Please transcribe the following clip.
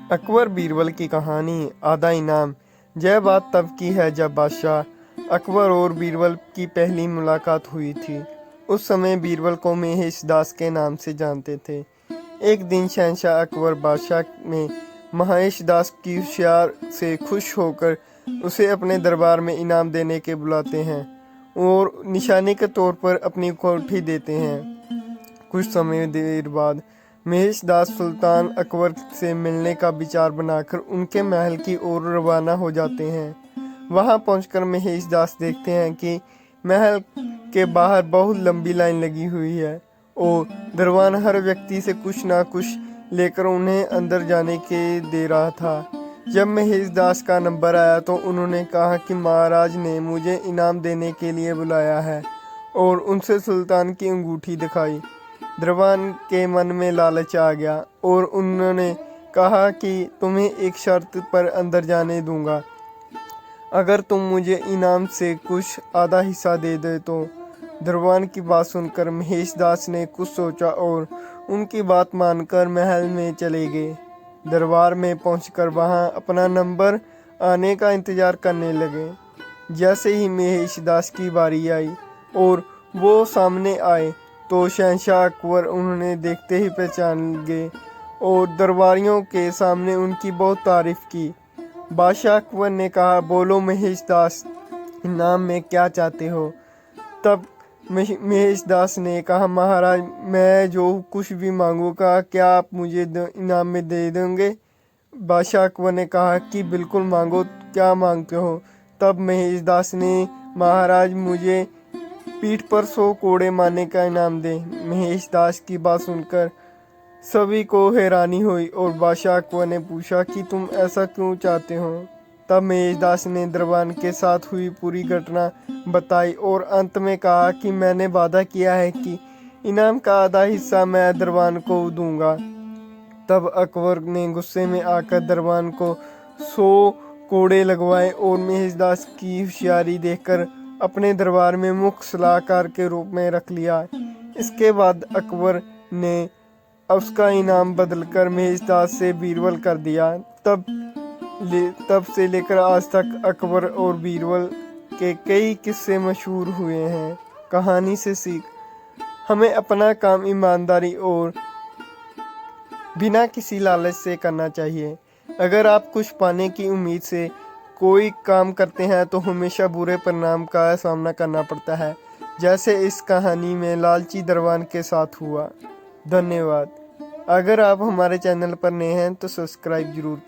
अकबर बीरबल की कहानी आधा इनाम। यह बात तब की है जब बादशाह अकबर और बीरबल की पहली मुलाकात हुई थी। उस समय बीरबल को महेश दास के नाम से जानते थे। एक दिन शहंशाह अकबर बादशाह में महेश दास की होशियार से खुश होकर उसे अपने दरबार में इनाम देने के बुलाते हैं और निशाने के तौर पर अपनी कोठी देते हैं। कुछ समय देर बाद महेश दास सुल्तान अकबर से मिलने का विचार बनाकर उनके महल की ओर रवाना हो जाते हैं। वहां पहुंचकर महेश दास देखते हैं कि महल के बाहर बहुत लंबी लाइन लगी हुई है और दरबान हर व्यक्ति से कुछ ना कुछ लेकर उन्हें अंदर जाने के दे रहा था। जब महेश दास का नंबर आया तो उन्होंने कहा कि महाराज ने मुझे इनाम देने के लिए बुलाया है और उनसे सुल्तान की अंगूठी दिखाई। दरबान के मन में लालच आ गया और उन्होंने कहा कि तुम्हें एक शर्त पर अंदर जाने दूंगा, अगर तुम मुझे इनाम से कुछ आधा हिस्सा दे दे तो। दरबान की बात सुनकर महेश दास ने कुछ सोचा और उनकी बात मानकर महल में चले गए। दरबार में पहुंचकर वहां अपना नंबर आने का इंतजार करने लगे। जैसे ही महेश दास की बारी आई और वो सामने आए तो शहंशाह अकबर उन्होंने देखते ही पहचान गए और दरबारियों के सामने उनकी बहुत तारीफ की। बादशाह अकबर ने कहा, बोलो महेश दास, इनाम में क्या चाहते हो? तब महेश दास ने कहा, महाराज मैं जो कुछ भी मांगूंगा क्या आप मुझे इनाम में दे देंगे? बादशाह अकबर ने कहा कि बिल्कुल मांगो, क्या मांगते हो? तब महेश दास ने, महाराज मुझे पीठ पर 100 कोड़े मारने का इनाम दे। महेश दास की बात सुनकर सभी को हैरानी हुई और बादशाह अकबर ने पूछा कि तुम ऐसा क्यों चाहते हो? तब महेश दास ने दरबान के साथ हुई पूरी घटना बताई और अंत में कहा कि मैंने वादा किया है कि इनाम का आधा हिस्सा मैं दरबान को दूंगा। तब अकबर ने गुस्से में आकर दरबान को 100 कोड़े लगवाए और महेश दास की होशियारी देखकर अपने दरबार में मुख्य सलाहकार के रूप में रख लिया। इसके बाद अकबर ने उसका इनाम बदलकर महेश दास से बीरबल कर दिया। तब से लेकर आज तक अकबर और बीरबल के कई किस्से मशहूर हुए हैं। कहानी से सीख, हमें अपना काम ईमानदारी और बिना किसी लालच से करना चाहिए। अगर आप कुछ पाने की उम्मीद से कोई काम करते हैं तो हमेशा बुरे परिणाम का सामना करना पड़ता है, जैसे इस कहानी में लालची दरबान के साथ हुआ। धन्यवाद। अगर आप हमारे चैनल पर नए हैं तो सब्सक्राइब जरूर करें।